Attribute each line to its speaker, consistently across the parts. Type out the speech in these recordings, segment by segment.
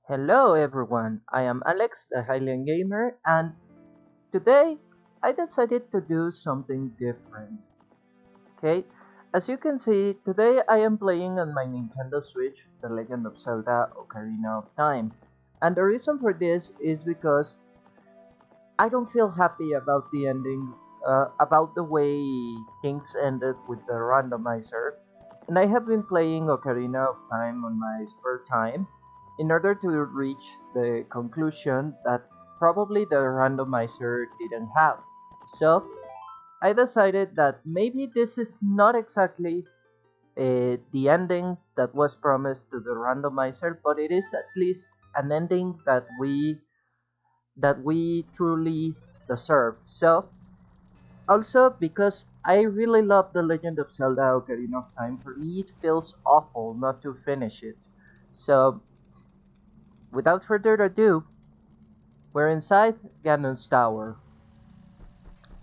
Speaker 1: Hello everyone, I am Alex, the Hylian gamer, and today I decided to do something different. Okay, as you can see, today I am playing on my Nintendo Switch The Legend of Zelda Ocarina of Time. And the reason for this is because I don't feel happy about the ending, about the way things ended with the randomizer. And I have been playing Ocarina of Time on my spare time in order to reach the conclusion that probably the randomizer didn't have. So I decided that maybe this is not exactly the ending that was promised to the randomizer, but it is at least an ending that we truly deserve. So also because I really love The Legend of Zelda Ocarina of Time, for me it feels awful not to finish it. So without further ado, we're inside Ganon's tower.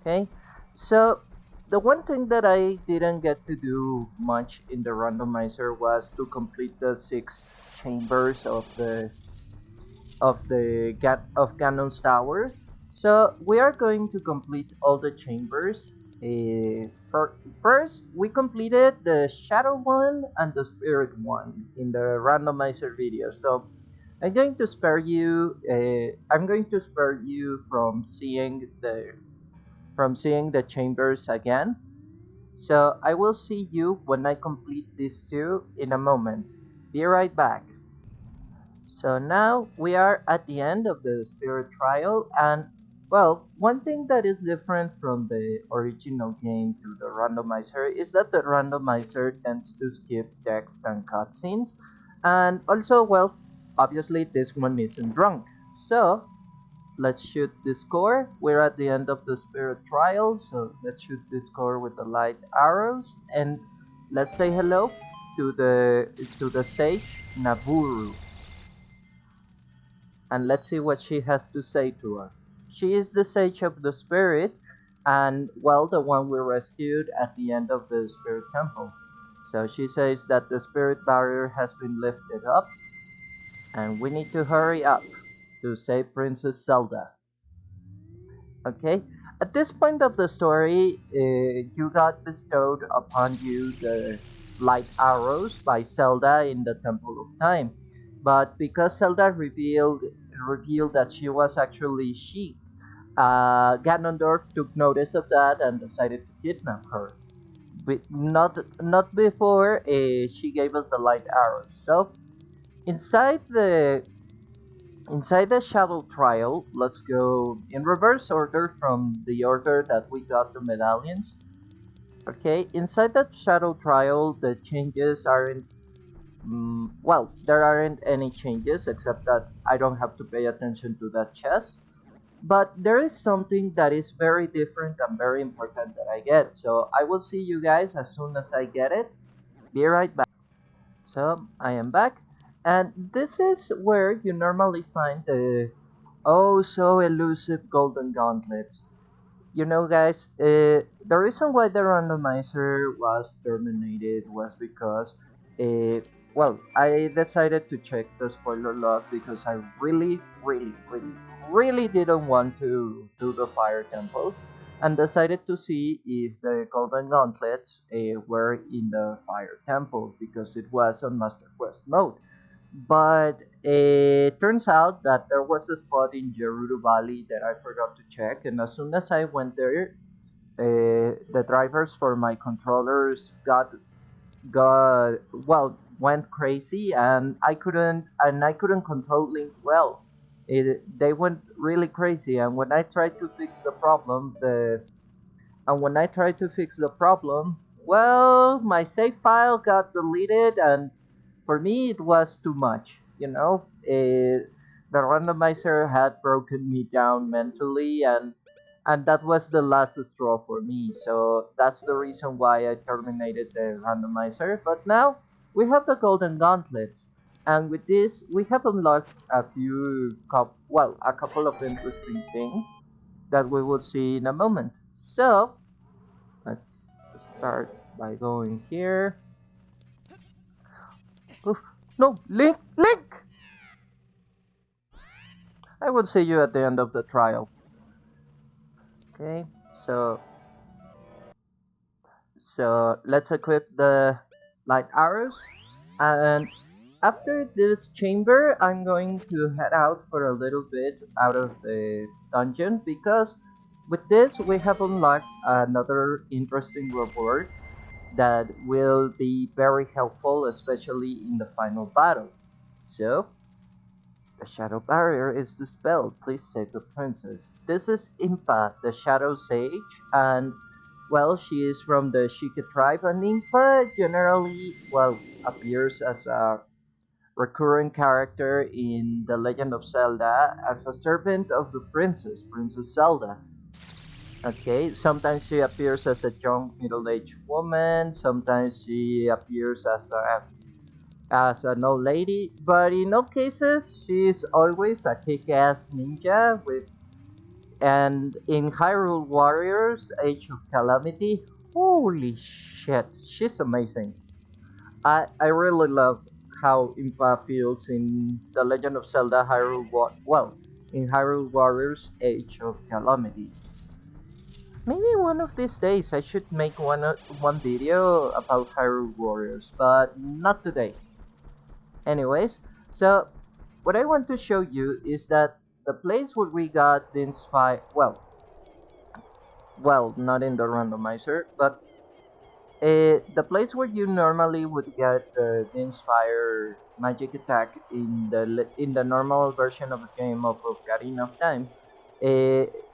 Speaker 1: Okay, so the one thing that I didn't get to do much in the randomizer was to complete the six chambers of Ganon's tower. So we are going to complete all the chambers. First, we completed the shadow one and the spirit one in the randomizer video. So I'm going to spare you from seeing the chambers again. So I will see you when I complete these two in a moment. Be right back. So now we are at the end of the spirit trial, and well, one thing that is different from the original game to the randomizer is that the randomizer tends to skip text and cutscenes, and also, well, obviously this one isn't drunk. So let's shoot the score. We're at the end of the spirit trial, so let's shoot the score with the light arrows, and let's say hello to the sage Naburu, and let's see what she has to say to us. She is the Sage of the Spirit, and well, the one we rescued at the end of the Spirit Temple. So she says that the Spirit Barrier has been lifted up, and we need to hurry up to save Princess Zelda. Okay? At this point of the story, you got bestowed upon you the light arrows by Zelda in the Temple of Time. But because Zelda revealed that she was actually she, Ganondorf took notice of that and decided to kidnap her. Not before she gave us the light arrows. So inside the inside the shadow trial, let's go in reverse order from the order that we got the medallions. Okay, inside that shadow trial, the changes aren't well, there aren't any changes except that I don't have to pay attention to that chest. But there is something that is very different and very important that I get. So I will see you guys as soon as I get it. Be right back. So I am back. And this is where you normally find the oh so elusive golden gauntlets. You know, guys, the reason why the randomizer was terminated was because, well, I decided to check the spoiler log because I really, really, really, really didn't want to do the fire temple, and decided to see if the golden gauntlets were in the fire temple because it was on Master Quest mode. But it turns out that there was a spot in Gerudo Valley that I forgot to check, and as soon as I went there, the drivers for my controllers went crazy, and I couldn't control Link well. They went really crazy, and when I tried to fix the problem, well, my save file got deleted, and for me it was too much. The randomizer had broken me down mentally, and that was the last straw for me. So that's the reason why I terminated the randomizer. But now we have the golden gauntlets, and with this we have unlocked a couple of interesting things that we will see in a moment. So let's start by going here. Oof, no, Link! I will see you at the end of the trial. Okay, so let's equip the light arrows, and after this chamber I'm going to head out for a little bit out of the dungeon, because with this we have unlocked another interesting reward that will be very helpful, especially in the final battle. So the shadow barrier is dispelled. Please save the princess. This is Impa, the shadow sage, and well, she is from the Sheikah tribe, and Impa generally, well, appears as a recurring character in The Legend of Zelda as a servant of the princess, Princess Zelda. Okay, sometimes she appears as a young middle-aged woman, sometimes she appears as an old lady, but in all cases, she's always a kick-ass ninja with. And in Hyrule Warriors Age of Calamity, holy shit, she's amazing. I really love how Impa feels in The Legend of Zelda in Hyrule Warriors Age of Calamity. Maybe one of these days I should make one video about Hyrule Warriors, but not today. Anyways, so what I want to show you is that the place where we got the inspire, well, not in the randomizer, but the place where you normally would get the inspire magic attack in the normal version of the game of Ocarina of Time,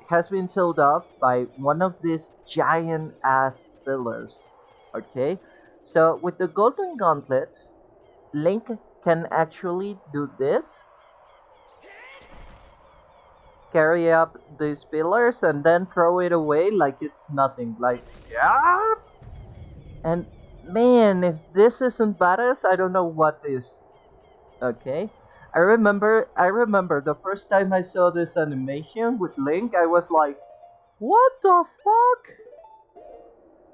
Speaker 1: has been sealed off by one of these giant ass pillars. Okay, so with the golden gauntlets, Link can actually do this, carry up these pillars, and then throw it away like it's nothing. Like, yeah! And man, if this isn't badass, I don't know what is. Okay? I remember the first time I saw this animation with Link, I was like, what the fuck?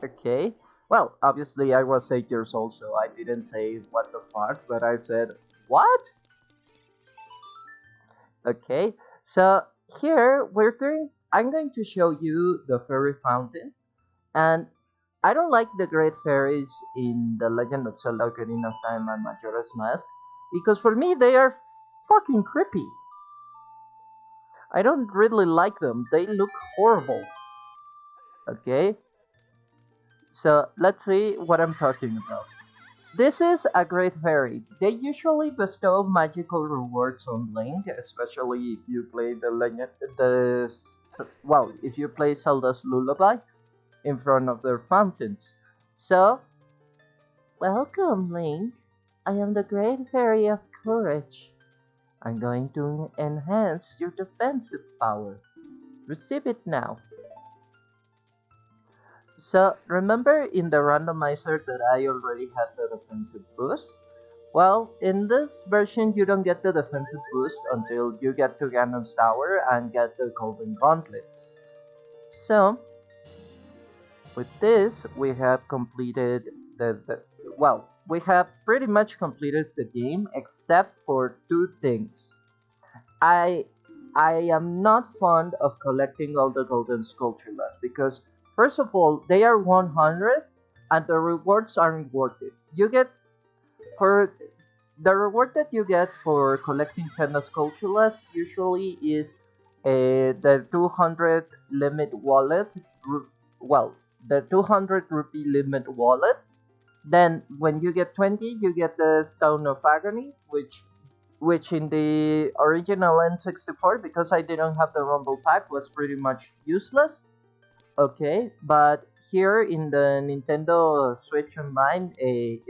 Speaker 1: Okay. Well, obviously I was 8 years old, so I didn't say what the fuck, but I said, what? Okay, so here I'm going to show you the fairy fountain, and I don't like the great fairies in The Legend of Zelda Ocarina of Time and Majora's Mask, because for me they are fucking creepy. I don't really like them, they look horrible. Okay, so let's see what I'm talking about. This is a great fairy. They usually bestow magical rewards on Link, especially if you play if you play Zelda's Lullaby in front of their fountains. So, welcome, Link. I am the great fairy of courage. I'm going to enhance your defensive power. Receive it now. So, remember in the randomizer that I already had the defensive boost? Well, in this version you don't get the defensive boost until you get to Ganon's tower and get the golden gauntlets. So, with this, we have completed we have pretty much completed the game except for two things. I am not fond of collecting all the golden sculptures because first of all, they are 100 and the rewards aren't worth it. You get for the reward that you get for collecting 10 sculptures usually is the 200 limit wallet. The 200 rupee limit wallet. Then when you get 20, you get the Stone of Agony, which in the original N64, because I didn't have the Rumble Pack, was pretty much useless. Okay, but here in the Nintendo Switch Online, it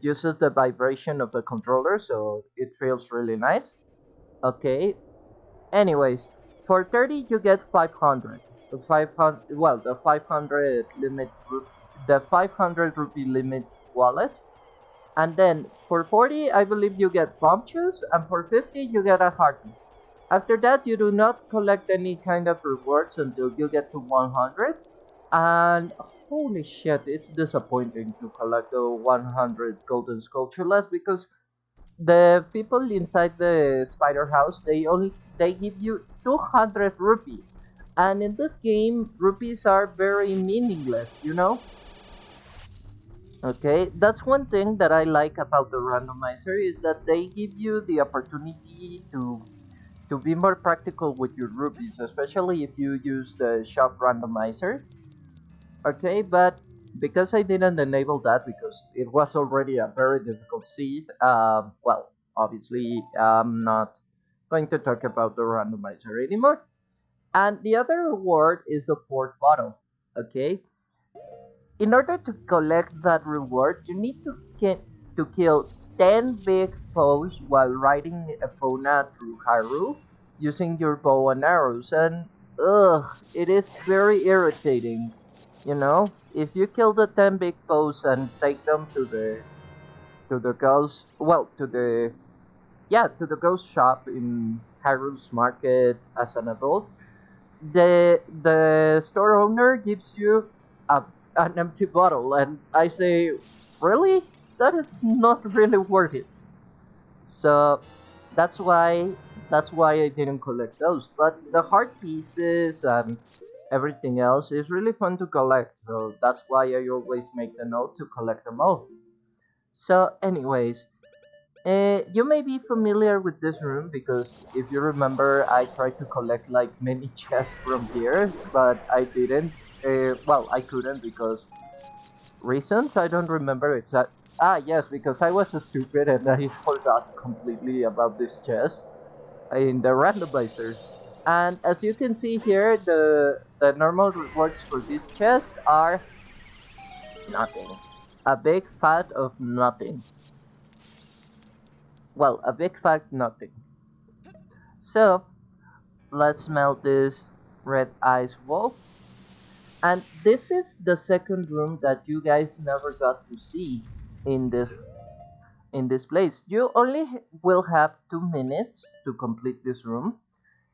Speaker 1: uses the vibration of the controller, so it feels really nice. Okay. Anyways, for 30 you get 500. The 500 rupee limit wallet. And then for 40, I believe you get bomb shoes, and for 50 you get a heartpiece. After that, you do not collect any kind of rewards until you get to 100. And holy shit, it's disappointing to collect the 100 golden sculptures because the people inside the spider house, they give you 200 rupees, and in this game rupees are very meaningless, you know. Okay, that's one thing that I like about the randomizer is that they give you the opportunity to be more practical with your rupees, especially if you use the shop randomizer. Okay, but because I didn't enable that because it was already a very difficult seed, well, obviously I'm not going to talk about the randomizer anymore. And the other reward is a port bottle. Okay, in order to collect that reward, you need to kill 10 big foes while riding Epona through Hyrule using your bow and arrows. And ugh, it is very irritating. You know, if you kill the 10 big foes and take them to the ghost, well, to the yeah, to the ghost shop in Hyrule's market as an adult, the store owner gives you a, an empty bottle, and I say, really, that is not really worth it. So that's why that's why I didn't collect those. But the heart pieces and everything else is really fun to collect. So that's why I always make the note to collect them all. So, anyways, you may be familiar with this room because if you remember, I tried to collect like many chests from here, but I didn't. Well, I couldn't because reasons I don't remember exact. Ah, yes, because I was stupid and I forgot completely about this chest in the randomizer. And as you can see here, the normal rewards for this chest are nothing. A big fat of nothing. Well, a big fat nothing. So let's melt this red ice wall. And this is the second room that you guys never got to see in this place. You only will have 2 minutes to complete this room,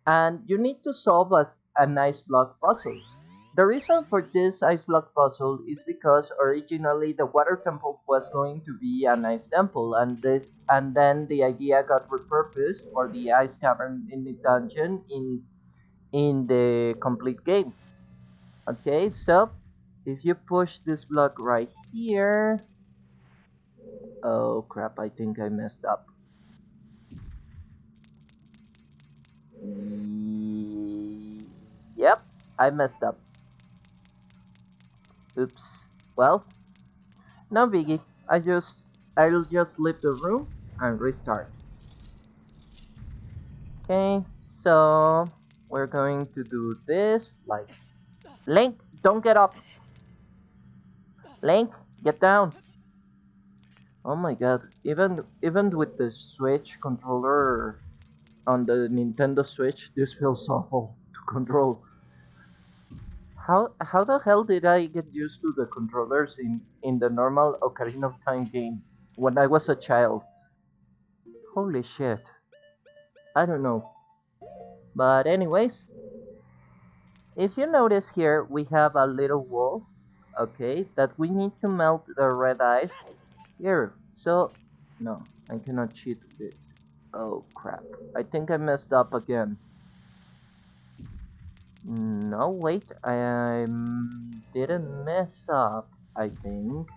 Speaker 1: and you need to solve an ice block puzzle. The reason for this ice block puzzle is because originally the water temple was going to be an ice temple, and then the idea got repurposed for the ice cavern in the dungeon in the complete game. Okay, so if you push this block right here, oh crap, I think I messed up. Yep, I messed up. Oops. Well, no biggie. I'll just leave the room and restart. Okay, so we're going to do this like Link, don't get up. Link, get down. Oh my god, even with the Switch controller on the Nintendo Switch, this feels awful to control. How the hell did I get used to the controllers in the normal Ocarina of Time game when I was a child? Holy shit. I don't know. But anyways, if you notice here, we have a little wall, okay, that we need to melt the red ice here. So, no, I cannot cheat with it. Oh crap, I think I messed up again. No, wait, I didn't mess up, I think.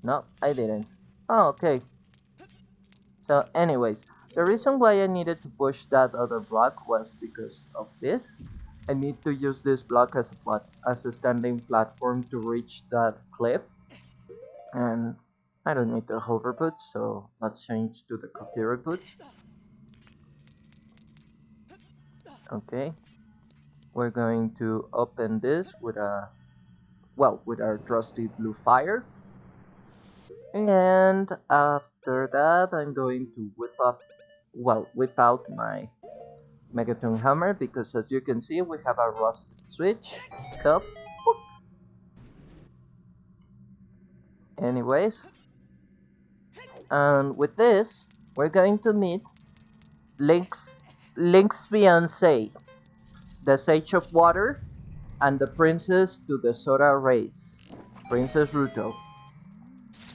Speaker 1: No, I didn't. Oh, okay. So anyways, the reason why I needed to push that other block was because of this. I need to use this block as a standing platform to reach that cliff. And I don't need the hover boots, so let's change to the Kokiri boots. Okay. We're going to open this with with our trusty blue fire. And after that, I'm going to whip out my Megaton Hammer because as you can see, we have a rusted switch. So, whoop. Anyways, and with this, we're going to meet Link's fiancée, the Sage of Water, and the princess to the Sora race, Princess Ruto.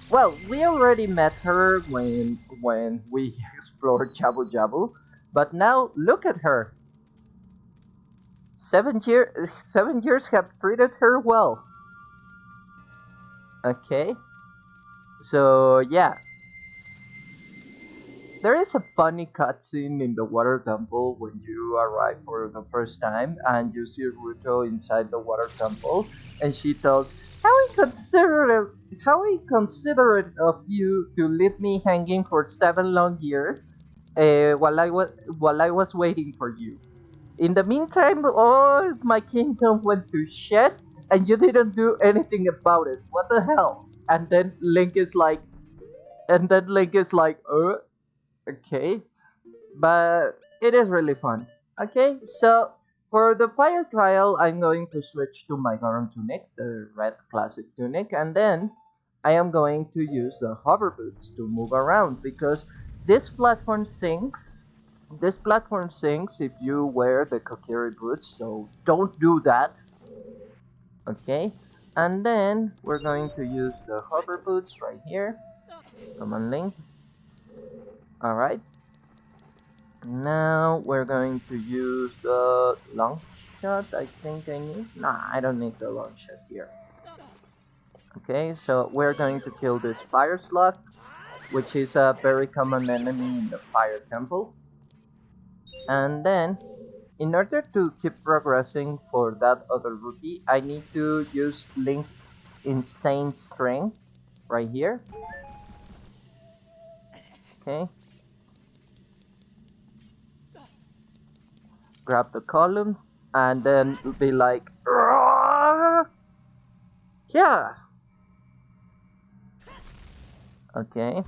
Speaker 1: Well, we already met her when we explored Jabu Jabu. But now look at her. 7 years have treated her well. Okay. So yeah. There is a funny cutscene in the water temple when you arrive for the first time and you see Ruto inside the water temple, and she tells, how inconsiderate of you to leave me hanging for 7 long years while I was waiting for you. In the meantime, all my kingdom went to shit, and you didn't do anything about it. What the hell?" And then Link is like, okay, but it is really fun. Okay, so for the fire trial, I'm going to switch to my Garon tunic, the red classic tunic, and then I am going to use the hover boots to move around because this platform sinks. This platform sinks if you wear the Kokiri boots, so don't do that. Okay, and then we're going to use the hover boots right here. Come on, Link. Alright. Now we're going to use the long shot. I think I need. Nah, I don't need the long shot here. Okay, so we're going to kill this fire slug, which is a very common enemy in the fire temple. And then, in order to keep progressing for that other rupee, I need to use Link's insane strength right here. Okay. Grab the column and then be like, "Argh!" Yeah. Okay.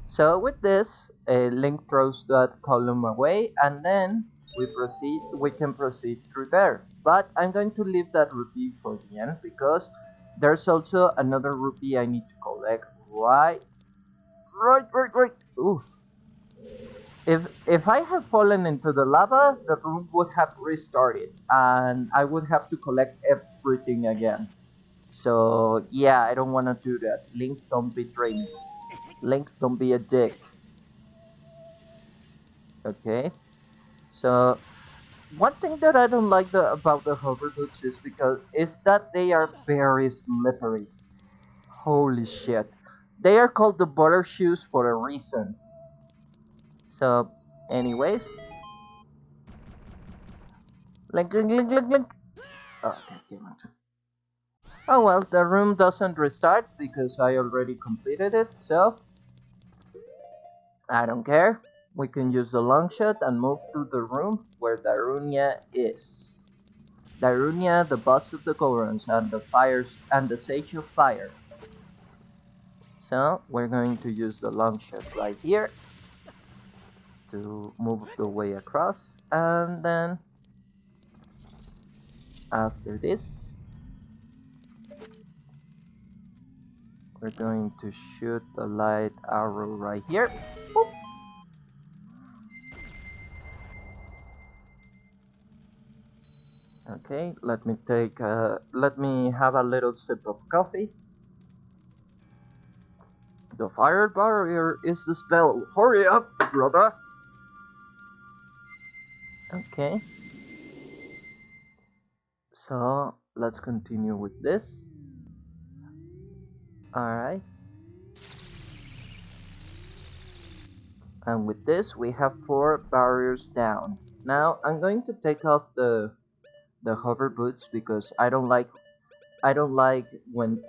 Speaker 1: So with this, Link throws that column away, and then we can proceed through there. But I'm going to leave that rupee for the end because there's also another rupee I need to collect right. Ooh. If I had fallen into the lava, the room would have restarted, and I would have to collect everything again. So yeah, I don't want to do that. Link, don't betray me. Link, don't be a dick. Okay. So one thing that I don't like about the hover boots is that they are very slippery. Holy shit. They are called the butter shoes for a reason. So, anyways. Link. Oh, god damn it. Oh well, the room doesn't restart because I already completed it, so I don't care. We can use the long shot and move to the room where Darunia is. Darunia, the boss of the Gorons and the Sage of Fire. So we're going to use the long shot right here to move the way across, and then after this we're going to shoot the light arrow right here. Boop. Okay, let me have a little sip of coffee. The fire barrier is the spell. Hurry up, brother. Okay. So let's continue with this. Alright. And with this we have 4 barriers down. Now I'm going to take off the hover boots because I don't like it when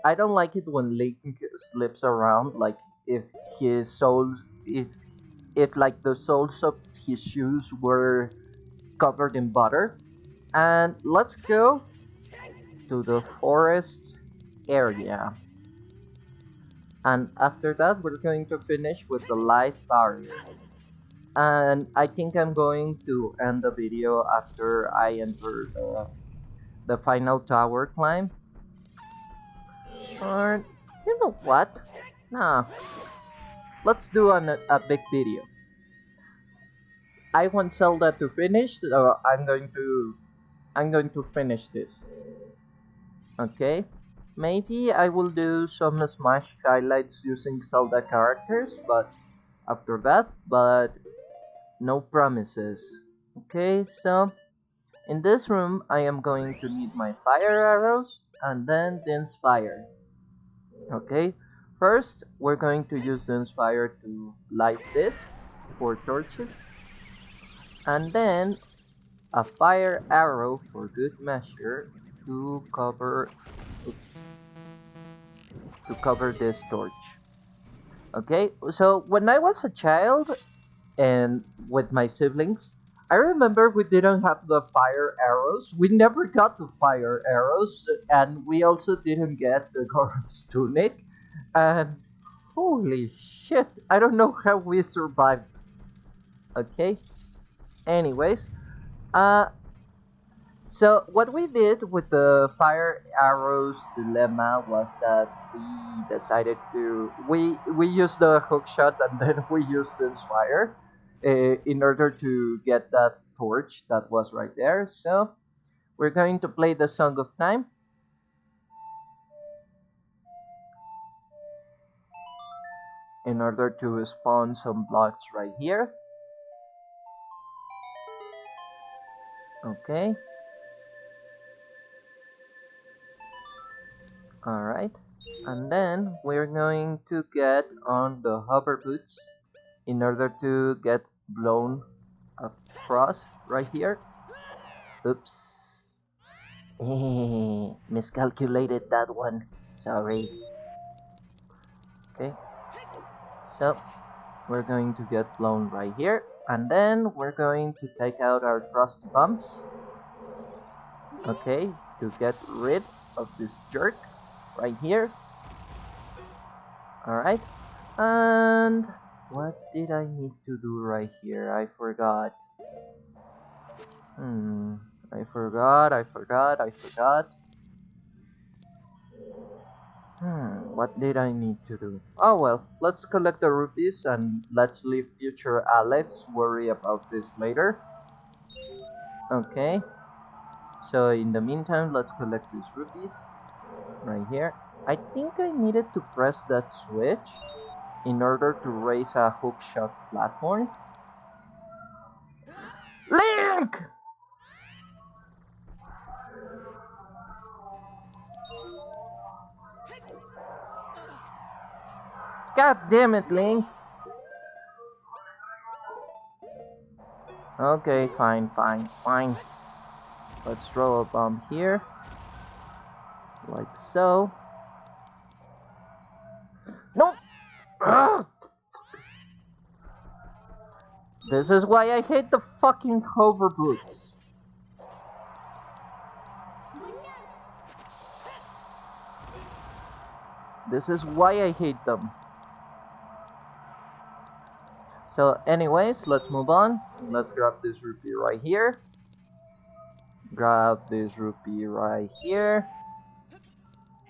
Speaker 1: Link slips around, like if like the soles of his shoes were covered in butter. And let's go to the forest area. And after that we're going to finish with the light barrier. And I think I'm going to end the video after I enter the final tower climb. Or, you know what? Nah. Let's do a big video. I want Zelda to finish, so I'm going to finish this. Okay? Maybe I will do some Smash highlights using Zelda characters, but after that, but no promises. Okay, so in this room, I am going to need my fire arrows and then dense fire. Okay, first we're going to use dense fire to light this for torches, and then a fire arrow for good measure to cover, oops, to cover this torch. Okay, so when I was a child and with my siblings, I remember we didn't have the fire arrows. We never got the fire arrows, and we also didn't get the Goron's tunic. And holy shit, I don't know how we survived. Okay, anyways, uh, so what we did with the fire arrows dilemma was that we decided to we used the hook shot and then we used the fire in order to get that torch that was right there. So we're going to play the Song of Time. In order to spawn some blocks right here. Okay. Alright. And then we're going to get on the hover boots in order to get blown across right here. Oops. Miscalculated that one. Sorry. Okay. So we're going to get blown right here. And then we're going to take out our trusty bumps. Okay. To get rid of this jerk right here. Alright. And what did I need to do right here? I forgot. I forgot. What did I need to do? Oh well, let's collect the rupees and let's leave future Alex worry about this later. Okay. So in the meantime, let's collect these rupees right here. I think I needed to press that switch in order to raise a hookshot platform. Link! God damn it, Link! Okay, fine. Let's throw a bomb here. Like so. No! Ugh! This is why I hate the fucking hover boots. This is why I hate them. So anyways, let's move on. Let's grab this rupee right here. Grab this rupee right here.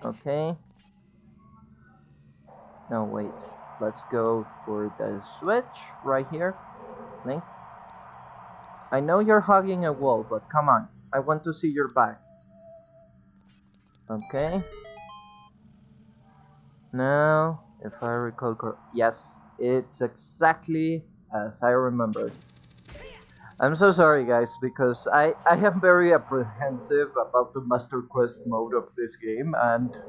Speaker 1: Okay. Now wait. Let's go for the switch right here. Link. I know you're hugging a wall, but come on. I want to see your back. Okay. Now, if I recall correctly, yes, it's exactly as I remembered. I'm so sorry guys, because I am very apprehensive about the Master Quest mode of this game, and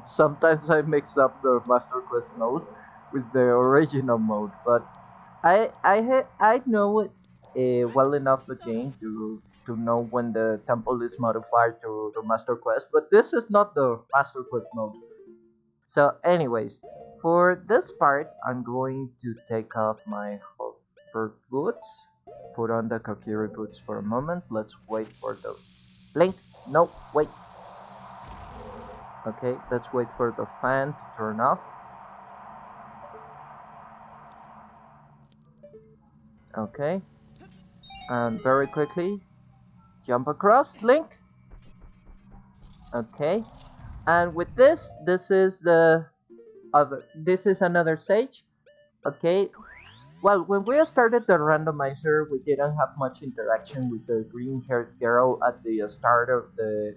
Speaker 1: sometimes I mix up the Master Quest mode with the original mode, but I know it well enough the game to know when the temple is modified to the Master Quest, but this is not the Master Quest mode. So anyways, for this part, I'm going to take off my hover boots, put on the Kokiri boots for a moment. Let's wait for the Link. No, wait. Okay, let's wait for the fan to turn off. Okay, and very quickly jump across, Link. Okay, and with this is the other. This is another stage. Okay. Well, when we started the randomizer, we didn't have much interaction with the green-haired girl at the start of the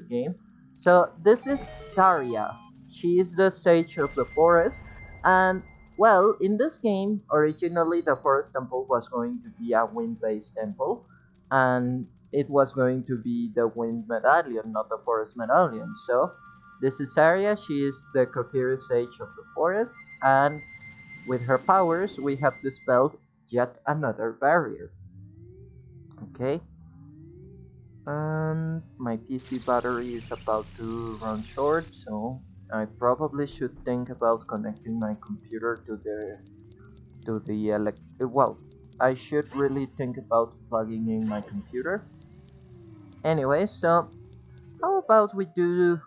Speaker 1: game. So this is Saria. She is the sage of the forest, and Well, in this game, originally the forest temple was going to be a wind-based temple, and it was going to be the wind medallion, not the forest medallion. So, this is Arya. She is the coherent sage of the forest, and with her powers, we have dispelled yet another barrier. Okay, and my PC battery is about to run short, so I probably should think about connecting my computer to the well, I should really think about plugging in my computer. Anyway, so how about we do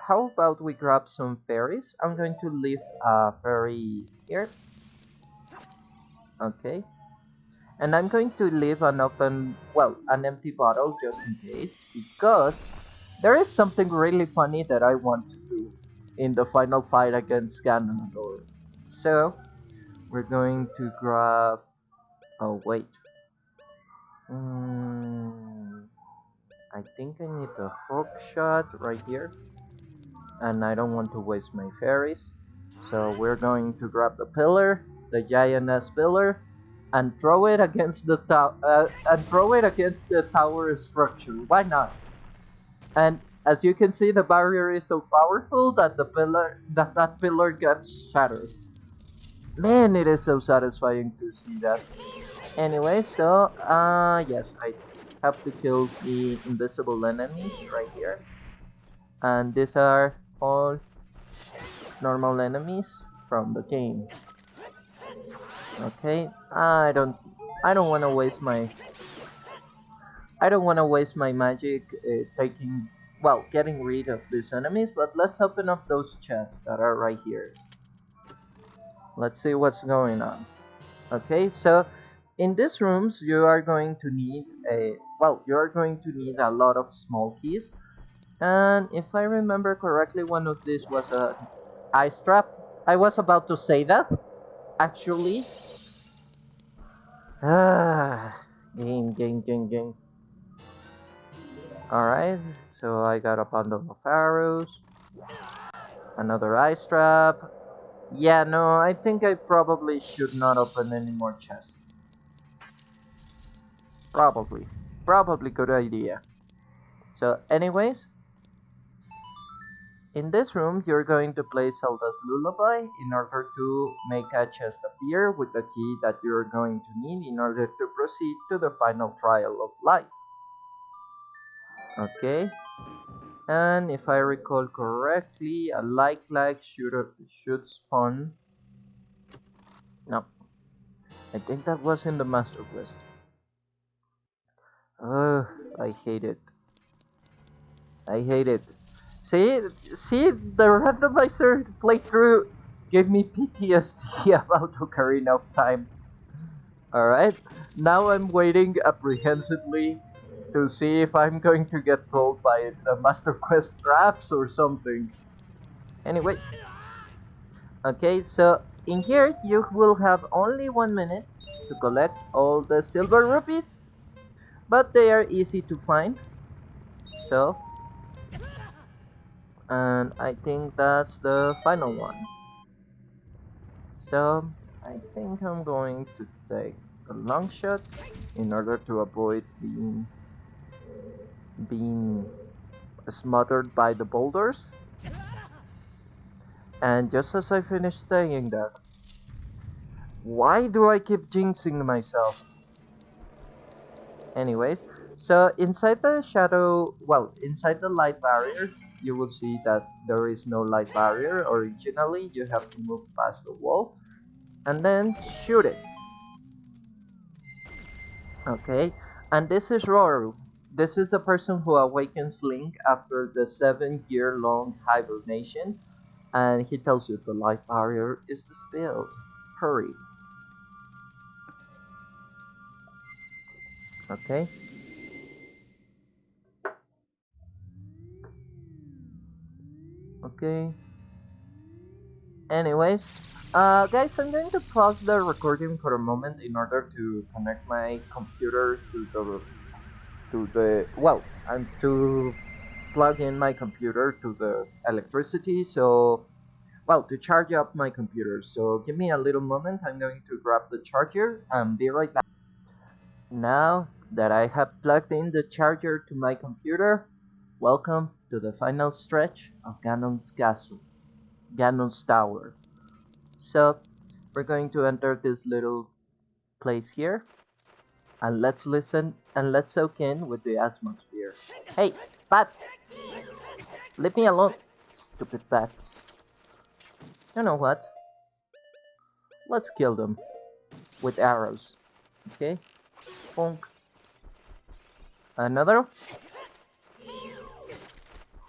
Speaker 1: how about we grab some fairies? I'm going to leave a fairy here. Okay. And I'm going to leave an empty bottle just in case, because there is something really funny that I want to do in the final fight against Ganondorf. So, we're going to grab. Oh, wait. I think I need the hook shot right here. And I don't want to waste my fairies. So, we're going to grab the pillar, the giant ass pillar, and throw it against the tower structure. Why not? And as you can see, the barrier is so powerful that that pillar gets shattered. Man, it is so satisfying to see that. Anyway, so yes, I have to kill the invisible enemies right here, and these are all normal enemies from the game. Okay, I don't want to waste my magic getting rid of these enemies, but let's open up those chests that are right here. Let's see what's going on. Okay, so in these rooms you are going to need a lot of small keys. And if I remember correctly, one of these was a ice trap. I was about to say that, actually. Game. Alright, so I got a bundle of arrows, another ice trap. Yeah, no, I think I probably should not open any more chests. Probably good idea. So anyways, in this room you're going to play Zelda's Lullaby in order to make a chest appear with the key that you're going to need in order to proceed to the final trial of light. Okay, and if I recall correctly, a like should spawn. No, I think that was in the master quest. Ugh, I hate it. See, the randomizer playthrough gave me PTSD about Ocarina of Time. Alright, now I'm waiting apprehensively to see if I'm going to get trolled by the Master Quest traps or something. Anyway, okay, so in here you will have only 1 minute to collect all the silver rupees, but they are easy to find. So, and I think that's the final one. So, I think I'm going to take a long shot in order to avoid being smothered by the boulders. And just as I finish saying that, why do I keep jinxing myself? Anyways, so inside the light barrier, you will see that there is no light barrier. Originally, you have to move past the wall and then shoot it. Okay, and this is Roru. This is the person who awakens Link after the 7-year-long hibernation, and he tells you the light barrier is dispelled. Hurry. Okay. Okay. Anyways, guys, I'm going to pause the recording for a moment in order to connect my computer and to plug in my computer to the electricity. So well, to charge up my computer. So give me a little moment. I'm going to grab the charger and be right back. Now that I have plugged in the charger to my computer, welcome to the final stretch of Ganon's castle, Ganon's tower. So we're going to enter this little place here, and let's listen and let's soak in with the atmosphere. Hey, bat! Leave me alone, stupid bats. You know what? Let's kill them with arrows. Okay? Bonk. Another?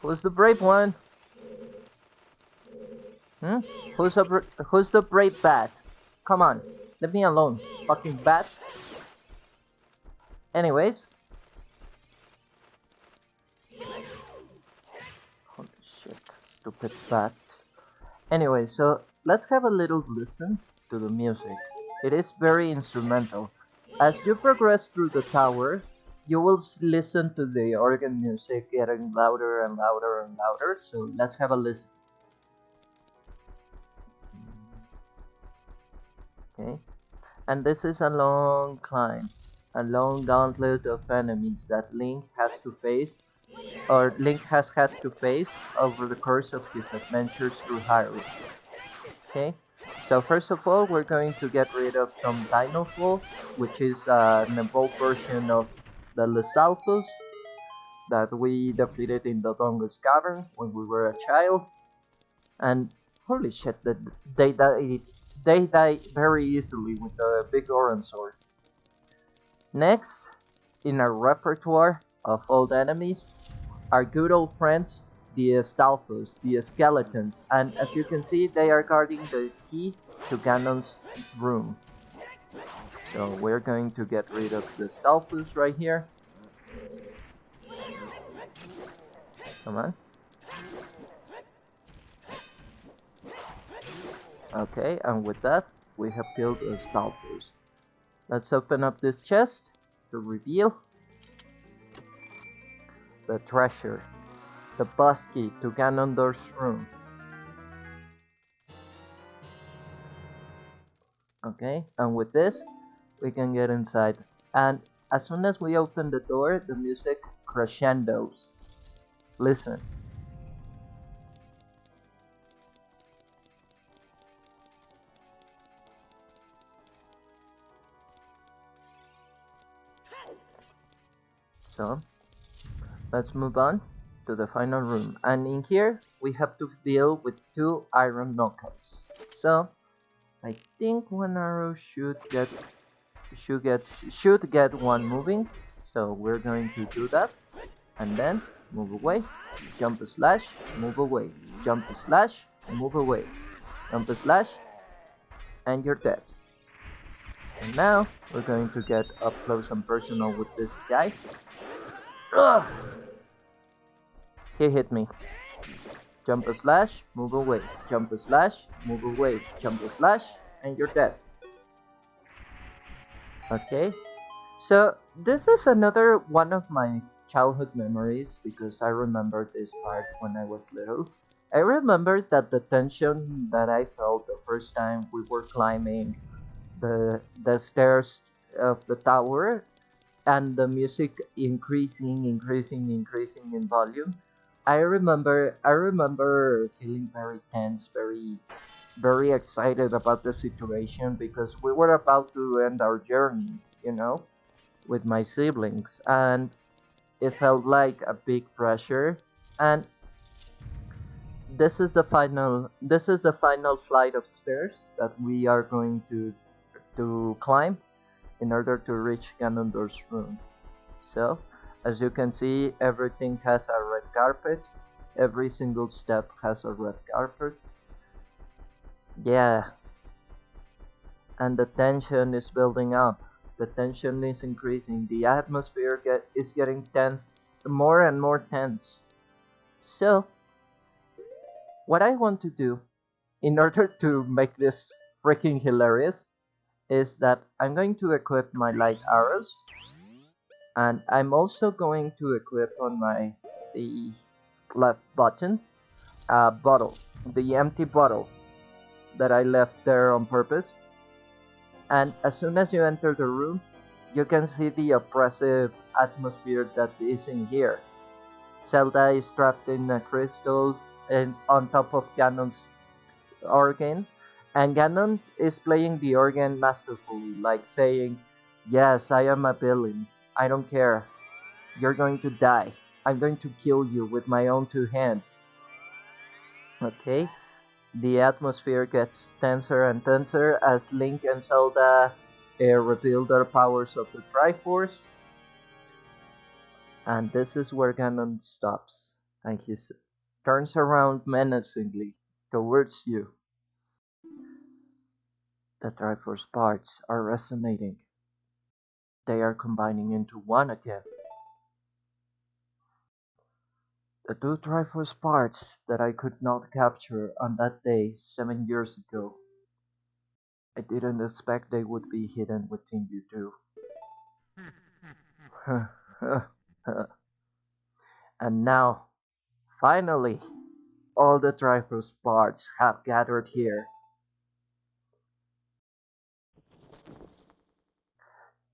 Speaker 1: Who's the brave one? Hmm? Who's the brave bat? Come on, leave me alone, fucking bats. Anyways. Holy shit, stupid bats. Anyway, so let's have a little listen to the music. It is very instrumental. As you progress through the tower, you will listen to the organ music getting louder and louder and louder. So let's have a listen. Okay, and this is a long climb, a long gauntlet of enemies that Link has to face, or Link has had to face over the course of his adventures through Hyrule. Okay, so first of all, we're going to get rid of some Dino Falls, which is an evolved version of the Lesalfus that we defeated in the Dongus Cavern when we were a child. And holy shit, they die very easily with the big orange sword. Next, in our repertoire of old enemies, our good old friends, the Stalfos, the skeletons, and as you can see, they are guarding the key to Ganon's room. So we're going to get rid of the Stalfos right here. Come on. Okay, and with that, we have killed the Stalfos. Let's open up this chest to reveal the treasure, the boss key to Ganondorf's room. Okay, and with this, we can get inside. And as soon as we open the door, the music crescendos. Listen. So, let's move on to the final room. And in here, we have to deal with 2 iron knockouts. So, I think one arrow should get one moving. So we're going to do that, and then move away, jump a slash, move away, jump a slash, move away, jump a slash, and you're dead. And now we're going to get up close and personal with this guy. Ugh! He hit me. Jump a slash, move away, jump a slash, move away, jump a slash, and you're dead. Okay, so this is another one of my childhood memories because I remember this part when I was little. I remember that the tension that I felt the first time we were climbing the stairs of the tower and the music increasing in volume. I remember feeling very tense, very excited about the situation because we were about to end our journey, with my siblings, and it felt like a big pressure. And this is the final flight of stairs that we are going to climb in order to reach Ganondorf's room. So, as you can see, everything has a red carpet. Every single step has a red carpet. Yeah, and the tension is building up. The tension is increasing. The atmosphere is getting tense, more and more tense. So, what I want to do, in order to make this freaking hilarious, is that I'm going to equip my light arrows, and I'm also going to equip on my C left button a bottle. the empty bottle that I left there on purpose. And as soon as you enter the room, you can see the oppressive atmosphere that is in here. Zelda is trapped in a crystal and on top of Ganon's organ, and Ganon is playing the organ masterfully, like saying, "Yes, I am a villain. I don't care. You're going to die. I'm going to kill you with my own two hands." Okay? The atmosphere gets tenser and tenser as Link and Zelda reveal their powers of the Triforce. And this is where Ganon stops, and he turns around menacingly towards you. The Triforce parts are resonating. They are combining into one again. The two Triforce parts that I could not capture on that day 7 years ago. I didn't expect they would be hidden within you too. And now, finally, all the Triforce parts have gathered here.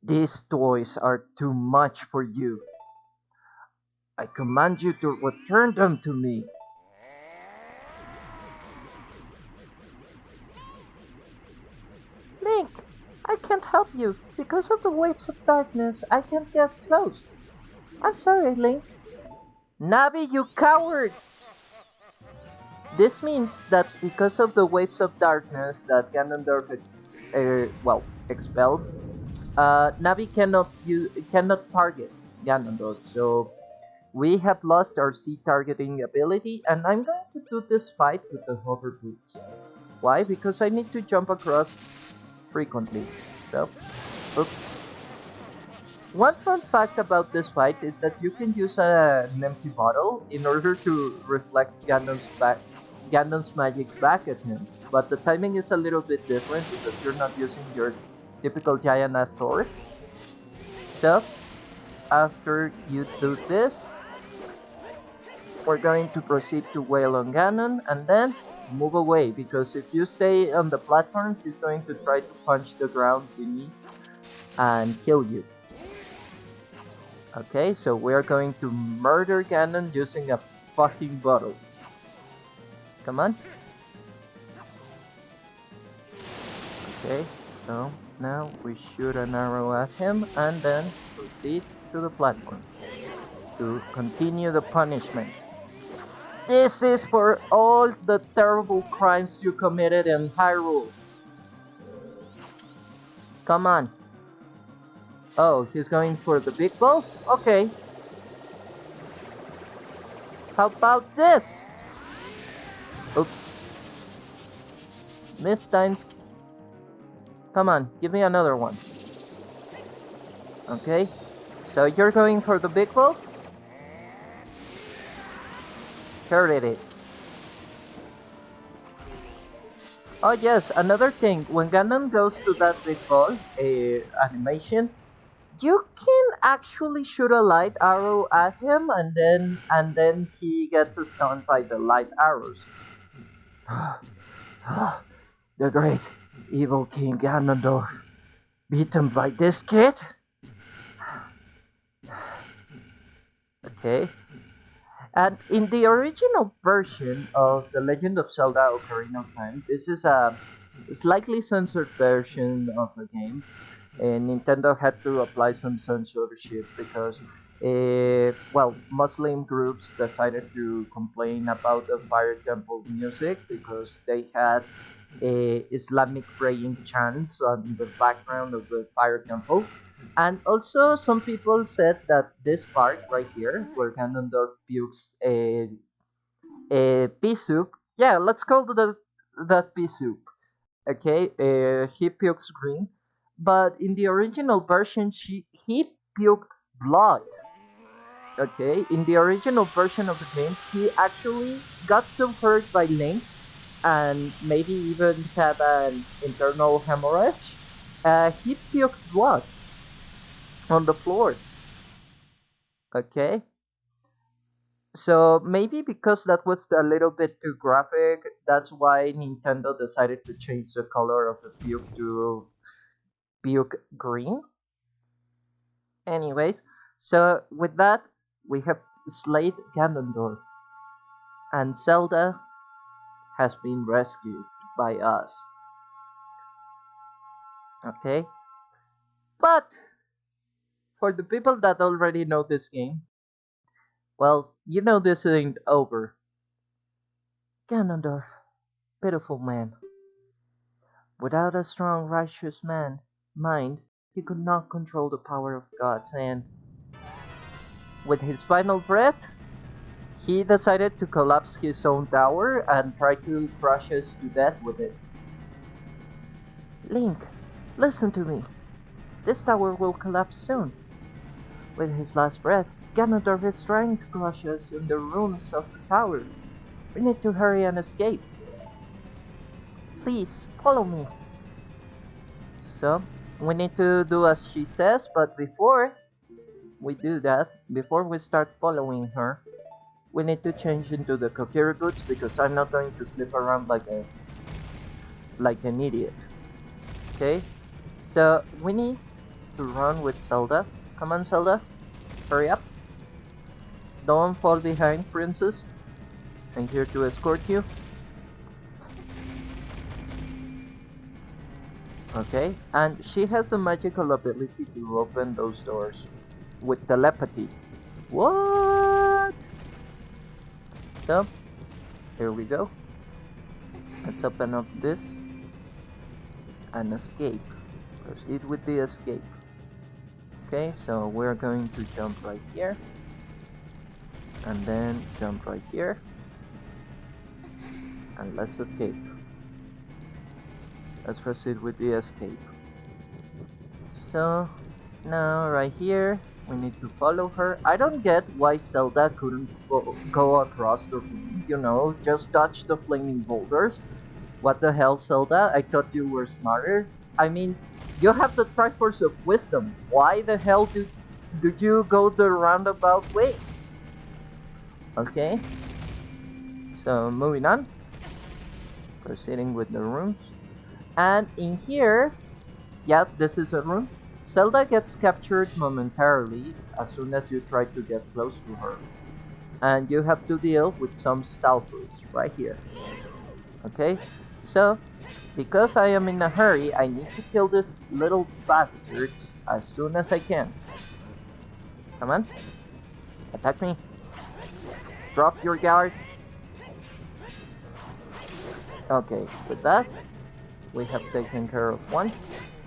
Speaker 1: These toys are too much for you. I command you to return them to me. Link, I can't help you. Because of the waves of darkness, I can't get close. I'm sorry, Link. Navi, you coward! This means that because of the waves of darkness that Ganondorf expelled, Navi cannot target Ganondorf. So we have lost our C targeting ability, and I'm going to do this fight with the hover boots. Why? Because I need to jump across frequently. So, oops. One fun fact about this fight is that you can use an empty bottle in order to reflect Ganon's magic back at him. But the timing is a little bit different because you're not using your typical giant ass sword. So, after you do this, we're going to proceed to wail on Ganon and then move away, because if you stay on the platform, he's going to try to punch the ground beneath and kill you. Okay, so we're going to murder Ganon using a fucking bottle. Come on. Okay, so now we shoot an arrow at him and then proceed to the platform to continue the punishment. This is for all the terrible crimes you committed in Hyrule. Come on. Oh, he's going for the big ball? Okay. How about this? Oops. Missed time. Come on, give me another one. Okay. So you're going for the big ball? Here it is. Oh yes, another thing. When Ganon goes to that big ball animation, you can actually shoot a light arrow at him, and then he gets stunned by the light arrows. The great evil King Ganondorf, beaten by this kid? Okay. And in the original version of The Legend of Zelda Ocarina of Time, this is a slightly censored version of the game. And Nintendo had to apply some censorship because, Muslim groups decided to complain about the Fire Temple music because they had Islamic praying chants on the background of the Fire Temple. And also, some people said that this part right here, where Ganondorf pukes a pea soup, yeah, let's call that pea soup. Okay, he pukes green, but in the original version, he puked blood. Okay, in the original version of the game, he actually got so hurt by Link and maybe even had an internal hemorrhage. He puked blood on the floor. Okay, So maybe because that was a little bit too graphic, that's why Nintendo decided to change the color of the puke to puke green. Anyways, so with that, we have slayed Ganondorf, and Zelda has been rescued by us. Okay? But for the people that already know this game, well, you know this ain't over. Ganondorf, pitiful man. Without a strong righteous mind, he could not control the power of gods, and with his final breath, he decided to collapse his own tower and try to crush us to death with it. Link, listen to me. This tower will collapse soon. With his last breath, Ganondorf is trying to crush us in the ruins of the tower. We need to hurry and escape. Please, follow me. So, we need to do as she says, but before we do that, before we start following her, we need to change into the Kokiri boots because I'm not going to slip around like an idiot. Okay? So, we need to run with Zelda. Come on, Zelda. Hurry up. Don't fall behind, princess. I'm here to escort you. Okay, and she has a magical ability to open those doors with telepathy. What? So, here we go. Let's open up this and escape. Proceed with the escape. Okay, so we're going to jump right here. And then jump right here. And let's escape. Let's proceed with the escape. So, now right here, we need to follow her. I don't get why Zelda couldn't go across the room, you know, just dodge the flaming boulders. What the hell, Zelda? I thought you were smarter. I mean, you have the Triforce of Wisdom. Why the hell did you go the roundabout way? Okay. So, moving on. Proceeding with the rooms. And in here, yeah, this is a room. Zelda gets captured momentarily as soon as you try to get close to her. And you have to deal with some Stalfos right here. Okay, so because I am in a hurry, I need to kill these little bastards as soon as I can. Come on, attack me. Drop your guard. Okay, with that, we have taken care of one.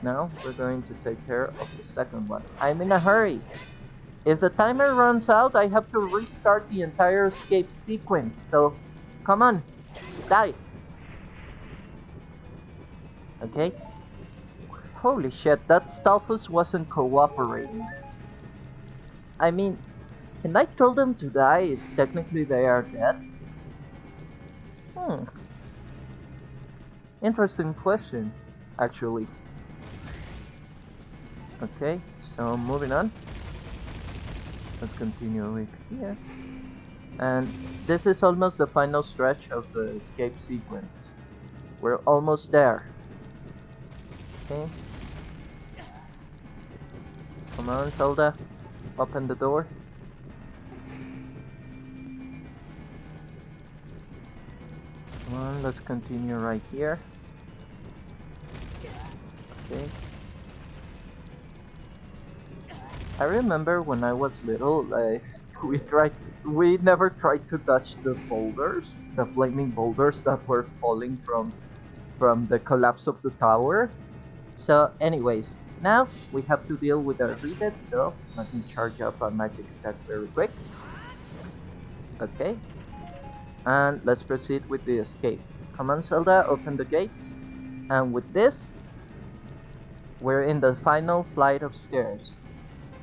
Speaker 1: Now we're going to take care of the second one. I'm in a hurry. If the timer runs out, I have to restart the entire escape sequence. So, come on, die. Okay. Holy shit, that Stalfos wasn't cooperating. I mean, can I tell them to die if technically they are dead? Interesting question, actually. Okay, so moving on. Let's continue with here. And this is almost the final stretch of the escape sequence. We're almost there. Okay. Come on, Zelda. Open the door. Come on, let's continue right here. Okay. I remember when I was little, we never tried to touch the boulders, the flaming boulders that were falling from the collapse of the tower. So, anyways, now we have to deal with our readed, so let me charge up a magic attack very quick. Okay. And let's proceed with the escape. Come on, Zelda, open the gates. And with this, we're in the final flight of stairs.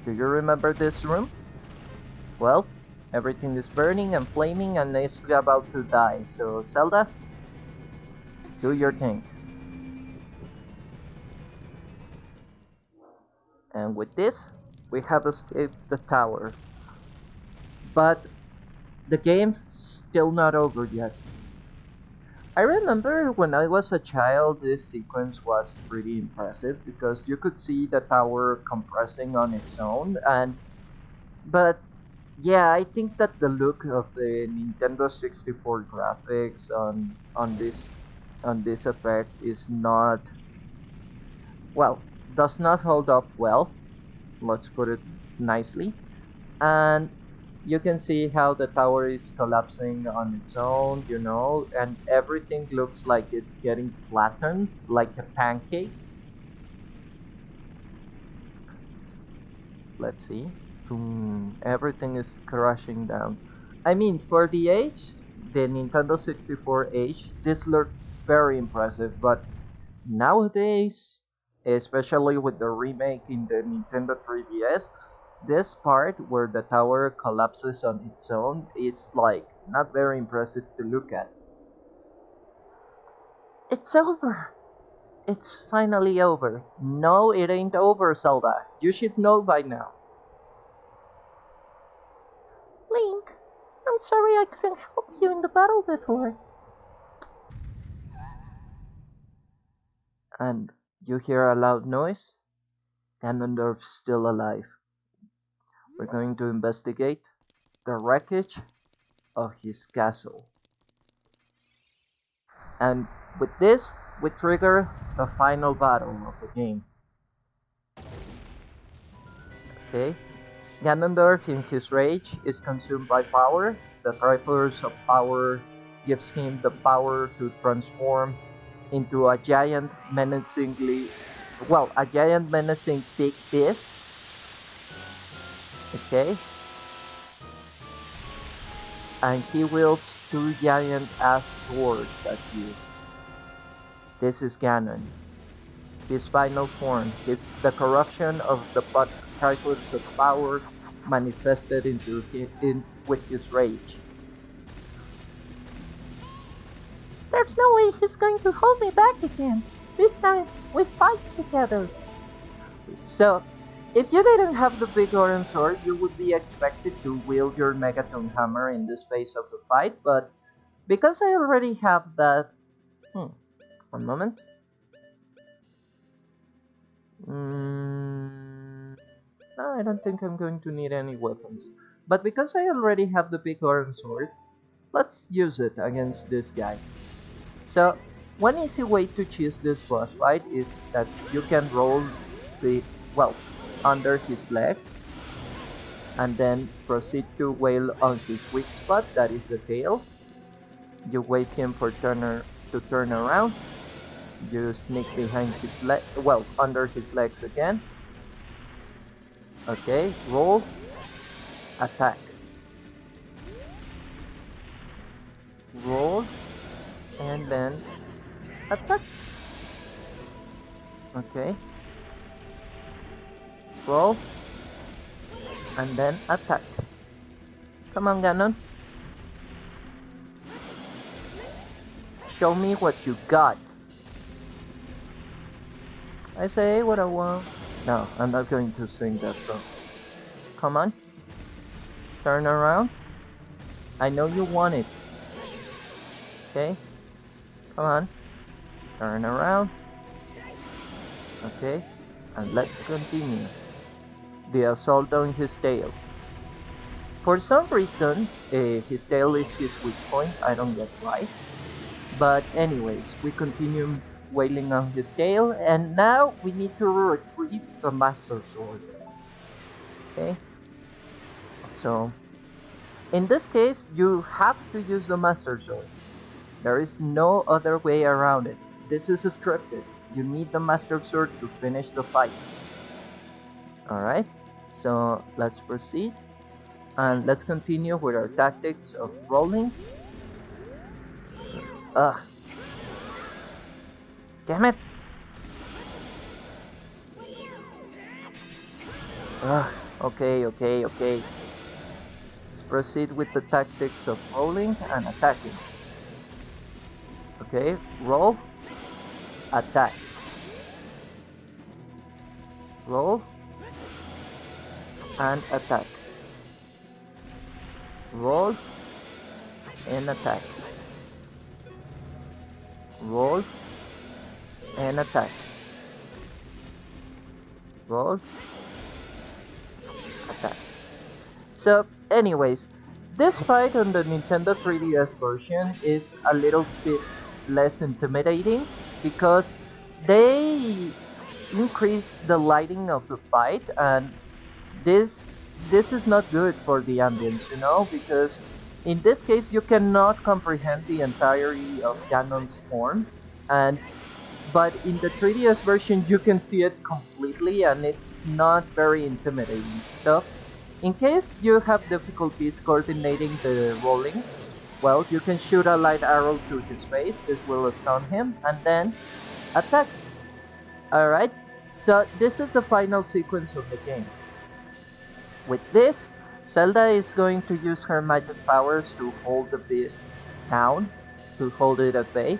Speaker 1: Do you remember this room? Well, everything is burning and flaming and is about to die. So, Zelda, do your thing. And with this, we have escaped the tower. But the game's still not over yet. I remember when I was a child, this sequence was pretty impressive because you could see the tower compressing on its own, and but yeah, I think that the look of the Nintendo 64 graphics on this effect is not well, does not hold up well. Let's put it nicely. And you can see how the tower is collapsing on its own, and everything looks like it's getting flattened like a pancake. Let's see. Everything is crashing down. I mean, for the age, the Nintendo 64 age, this looked very impressive, but nowadays, especially with the remake in the Nintendo 3DS, this part where the tower collapses on its own is like not very impressive to look at. It's over. It's finally over. No, it ain't over, Zelda. You should know by now. Link, I'm sorry I couldn't help you in the battle before. And you hear a loud noise? Ganondorf's still alive. We're going to investigate the wreckage of his castle. And with this, we trigger the final battle of the game. Okay? Ganondorf, in his rage, is consumed by power. The Triforce of Power gives him the power to transform into a giant menacing big beast. Okay? And he wields two giant ass swords at you. This is Ganon. His final form is the corruption of the Triforce of Power manifested with his rage. There's no way he's going to hold me back again. This time, we fight together. So, if you didn't have the big orange sword, you would be expected to wield your Megaton Hammer in this phase of the fight, but because I already have that... one moment. No, I don't think I'm going to need any weapons. But because I already have the big orange sword, let's use it against this guy. So, one easy way to choose this boss fight is that you can roll under his legs and then proceed to wail on his weak spot, that is the tail. You wait him to turn around. You sneak behind his under his legs again. Okay, roll, attack. Roll, and then attack. Okay. Roll, and then attack. Come on, Ganon. Show me what you got. I say what I want. No, I'm not going to sing that song. Come on. Turn around. I know you want it. Okay? Come on. Turn around. Okay? And let's continue. The assault on his tail. For some reason, his tail is his weak point. I don't get why. But anyways, we continue wailing on his tail, and now we need to retrieve the Master Sword. Okay? So, in this case, you have to use the Master Sword. There is no other way around it. This is scripted. You need the Master Sword to finish the fight. Alright? So, let's proceed. And let's continue with our tactics of rolling. Ugh. Damn it! Ugh. Okay. Let's proceed with the tactics of rolling and attacking. Okay, roll, attack. Roll, and attack. Roll, and attack. Roll and attack. Roll, attack. So, anyways, this fight on the Nintendo 3DS version is a little bit less intimidating because they increased the lighting of the fight, and this this is not good for the ambience, because in this case you cannot comprehend the entirety of Ganon's form, and but in the 3DS version you can see it completely and it's not very intimidating. So in case you have difficulties coordinating the rolling, well, you can shoot a light arrow to his face. This will stun him and then attack. Alright, so this is the final sequence of the game. With this, Zelda is going to use her magic powers to hold the beast down, to hold it at bay.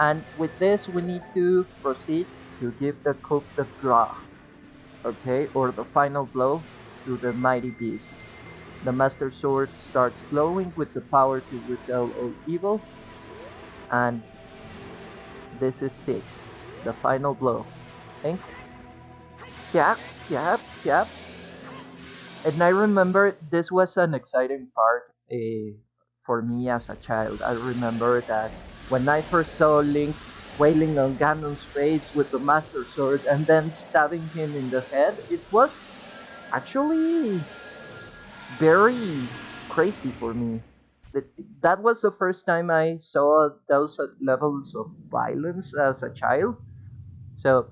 Speaker 1: And with this, we need to proceed to give the coup de grace, okay, or the final blow to the mighty beast. The Master Sword starts glowing with the power to repel all evil, and this is it. The final blow. Think? Yep, yep, yep. And I remember this was an exciting part for me as a child. I remember that when I first saw Link wailing on Ganon's face with the Master Sword and then stabbing him in the head, it was actually very crazy for me. That was the first time I saw those levels of violence as a child. So,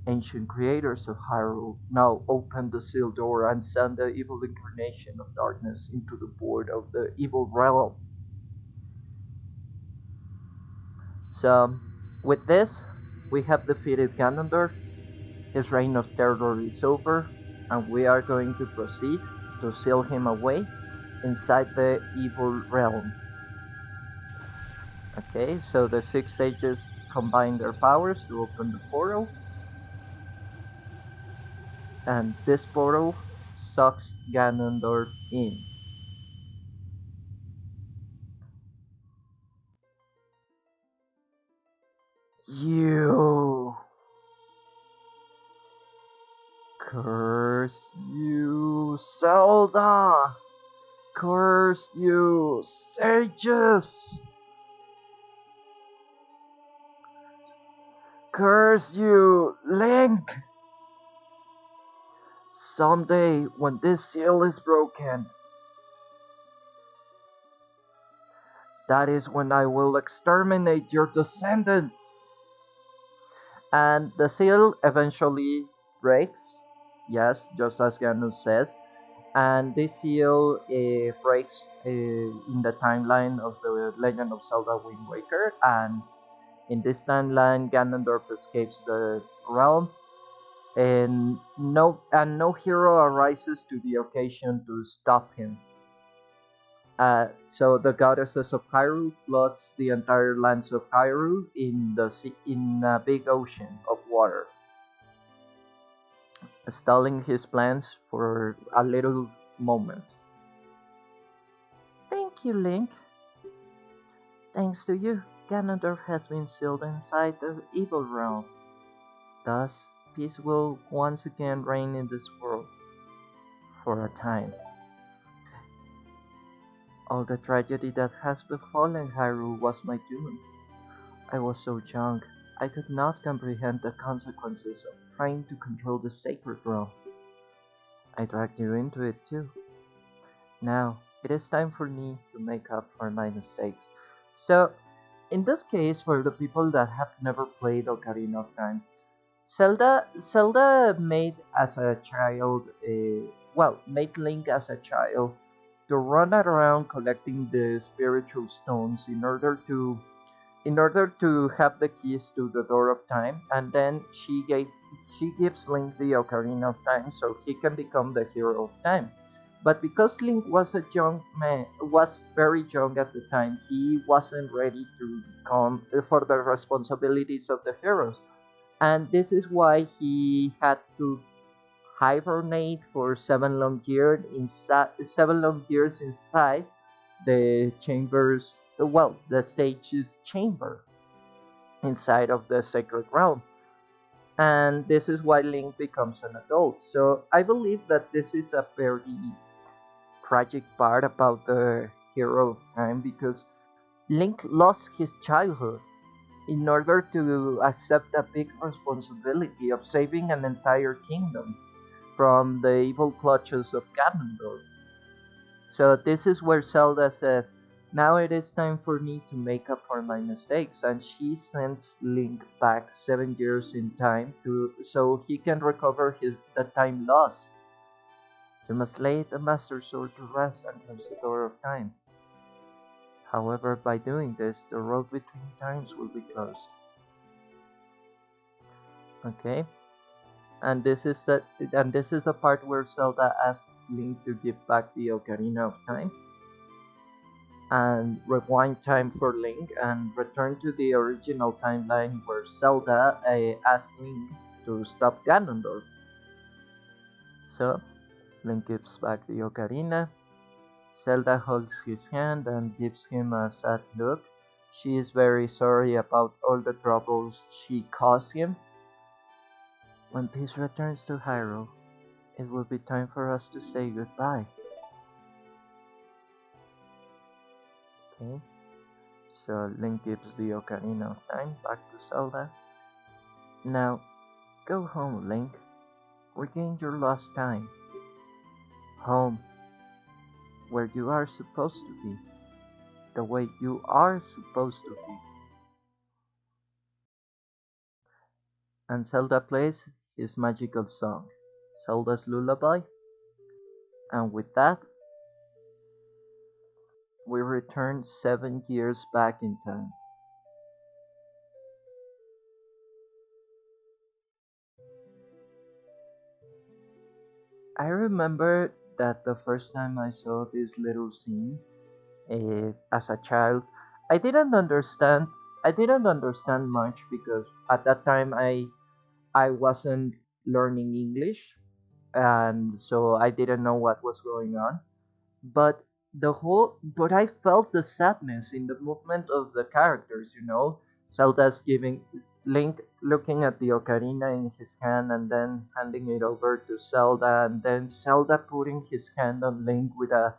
Speaker 1: ancient creators of Hyrule now open the sealed door and send the evil incarnation of darkness into the void of the evil realm. So, with this, we have defeated Ganondorf. His reign of terror is over, and we are going to proceed to seal him away inside the evil realm. Okay, so the 6 sages combine their powers to open the portal, and this portal sucks Ganondorf in. You! Curse you, Zelda! Curse you, sages! Curse you, Link! Someday, when this seal is broken, that is when I will exterminate your descendants! And the seal eventually breaks, yes, just as Ganon says, and this seal breaks in the timeline of the Legend of Zelda Wind Waker, and in this timeline Ganondorf escapes the realm, and no hero arises to the occasion to stop him. So the goddesses of Hyrule floods the entire lands of Hyrule in the sea, in a big ocean of water, stalling his plans for a little moment. Thank you, Link. Thanks to you, Ganondorf has been sealed inside the evil realm. Thus, peace will once again reign in this world. For a time. All the tragedy that has befallen Hyrule was my doom. I was so young, I could not comprehend the consequences of trying to control the sacred realm. I dragged you into it too. Now, it is time for me to make up for my mistakes. So, in this case, for the people that have never played Ocarina of Time, Zelda made as a child, made Link as a child to run around collecting the spiritual stones in order to have the keys to the door of time, and then she gives Link the Ocarina of Time so he can become the hero of time. But because Link was a young man, was very young at the time, he wasn't ready to become for the responsibilities of the hero, and this is why he had to hibernate for 7 long years inside the chambers, well, the sage's chamber inside of the sacred realm. And this is why Link becomes an adult. So I believe that this is a very tragic part about the hero of time, because Link lost his childhood in order to accept a big responsibility of saving an entire kingdom from the evil clutches of Ganondorf. So this is where Zelda says, now it is time for me to make up for my mistakes, and she sends Link back 7 years in time so he can recover the time lost. You must lay the Master Sword to rest and close the door of time. However, by doing this, the road between times will be closed. Okay? And this is a part where Zelda asks Link to give back the Ocarina of Time and rewind time for Link and return to the original timeline where Zelda asked Link to stop Ganondorf. So, Link gives back the Ocarina. Zelda holds his hand and gives him a sad look. She is very sorry about all the troubles she caused him. When peace returns to Hyrule, it will be time for us to say goodbye. Okay, so Link gives the Ocarina of Time back to Zelda. Now, go home, Link. Regain your lost time. Home, where you are supposed to be. The way you are supposed to be. And Zelda plays his magical song, Zelda's Lullaby. And with that, we return 7 years back in time. I remember that the first time I saw this little scene as a child, I didn't understand. I didn't understand much because at that time I wasn't learning English, and so I didn't know what was going on. But but I felt the sadness in the movement of the characters. Zelda's giving Link looking at the ocarina in his hand and then handing it over to Zelda, and then Zelda putting his hand on Link with a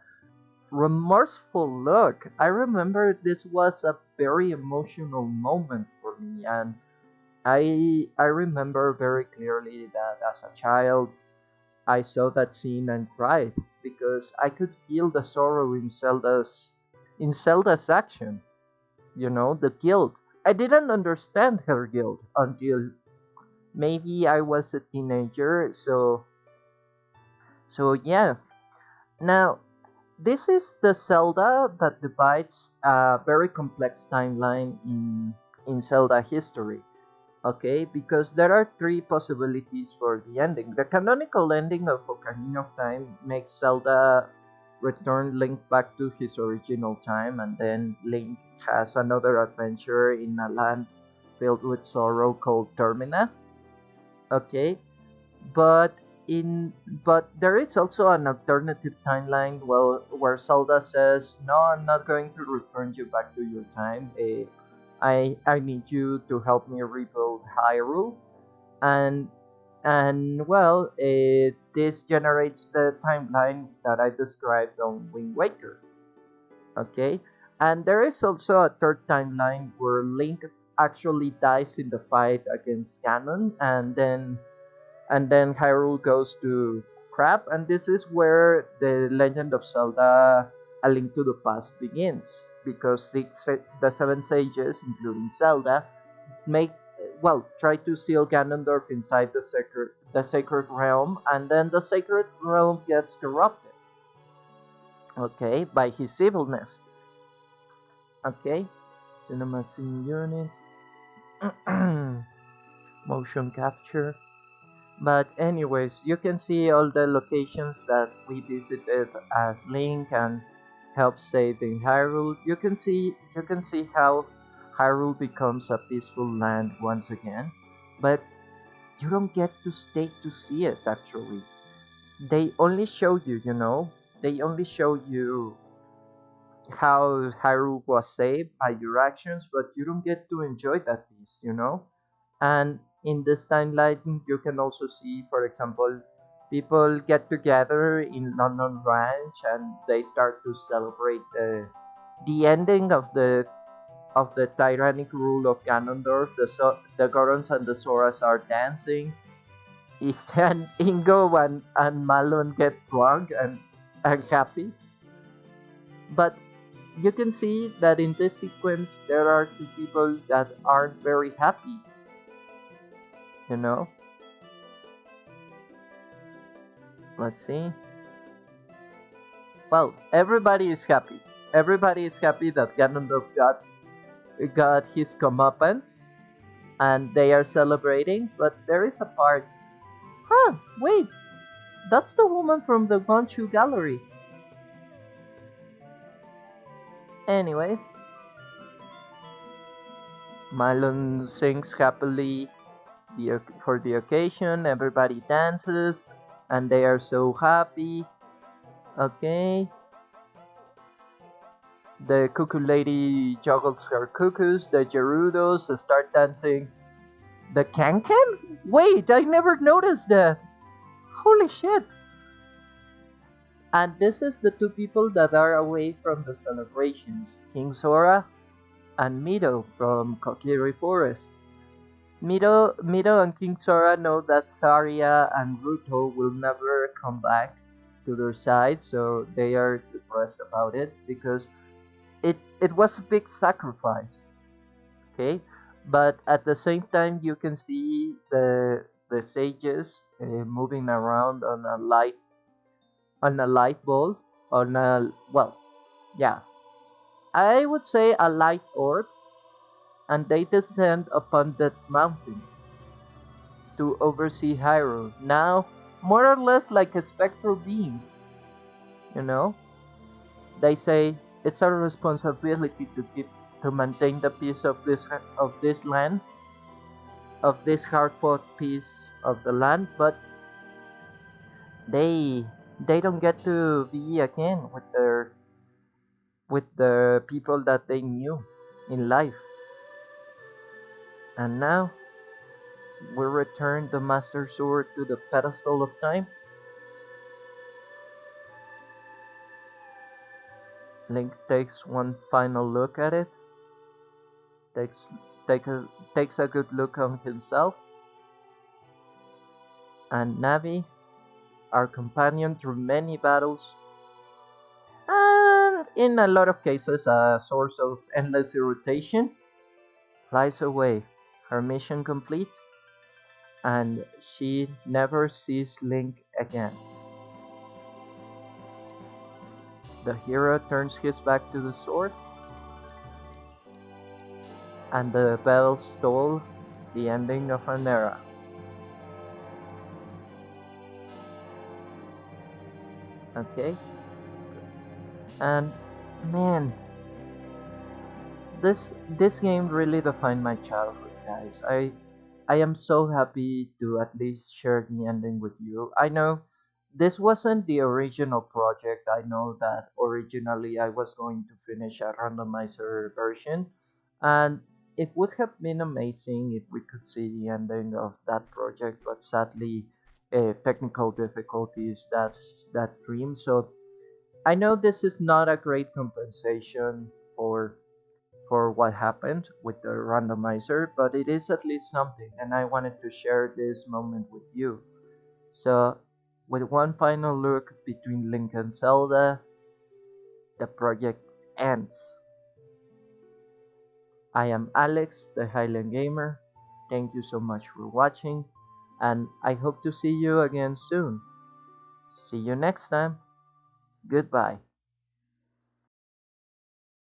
Speaker 1: remorseful look. I remember this was a very emotional moment for me, and I remember very clearly that as a child I saw that scene and cried because I could feel the sorrow in Zelda's action. The guilt. I didn't understand her guilt until maybe I was a teenager. So yeah. Now this is the Zelda that divides a very complex timeline in Zelda history. Okay, because there are three possibilities for the ending. The canonical ending of Ocarina of Time makes Zelda return Link back to his original time, and then Link has another adventure in a land filled with sorrow called Termina. Okay, but in but there is also an alternative timeline where Zelda says, "No, I'm not going to return you back to your time. I need you to help me rebuild Hyrule," and this generates the timeline that I described on Wind Waker. Okay, and there is also a third timeline where Link actually dies in the fight against Ganon, and then Hyrule goes to crap, and this is where the Legend of Zelda: A Link to the Past begins, because the seven sages, including Zelda, make try to seal Ganondorf inside the sacred realm, and then the sacred realm gets corrupted, okay, by his evilness. Okay, cinema scene unit, motion capture. But anyways, you can see all the locations that we visited as Link and help saving Hyrule. You can see how Hyrule becomes a peaceful land once again, but you don't get to stay to see it actually. They only show you, they only show you how Hyrule was saved by your actions, but you don't get to enjoy that piece, you know? And in this timeline, you can also see, for example, people get together in London Ranch and they start to celebrate the ending of the tyrannic rule of Ganondorf. The Gorons and the Soras are dancing. And Ingo and Malon get drunk and happy. But you can see that in this sequence there are two people that aren't very happy, you know? Let's see. Well, everybody is happy. Everybody is happy that Ganondorf got his comeuppance and they are celebrating, but there is a part. Huh, wait, that's the woman from the Gunshu Gallery. Anyways, Malon sings happily for the occasion, everybody dances, and they are so happy. Okay. The cuckoo lady juggles her cuckoos, the Gerudos start dancing. The Kankan? Wait, I never noticed that! Holy shit! And this is the two people that are away from the celebrations, King Sora and Mido from Kokiri Forest. Mido and King Sora know that Saria and Ruto will never come back to their side, so they are depressed about it because it was a big sacrifice. Okay, but at the same time you can see the sages moving around on a light bulb, on a, well, yeah, I would say a light orb, and they descend upon that mountain to oversee Hyrule. Now, more or less like a spectral beings, you know? They say it's our responsibility to maintain the peace of this land, of this hard-fought piece of the land, but they don't get to be again with the people that they knew in life. And now we return the Master Sword to the pedestal of time. Link takes one final look at it. Takes takes a good look on himself. And Navi, our companion through many battles, and in a lot of cases a source of endless irritation, flies away, her mission complete, and she never sees Link again. The hero turns his back to the sword, and the bells toll the ending of an era. Okay? And man, this game really defined my childhood, guys. I am so happy to at least share the ending with you. I know this wasn't the original project. I know that originally I was going to finish a randomizer version, and it would have been amazing if we could see the ending of that project, but sadly, technical difficulties that dream. So I know this is not a great compensation for what happened with the randomizer, but it is at least something, and I wanted to share this moment with you. So, with one final look between Link and Zelda, the project ends. I am Alex, the Highland Gamer. Thank you so much for watching, and I hope to see you again soon. See you next time. Goodbye.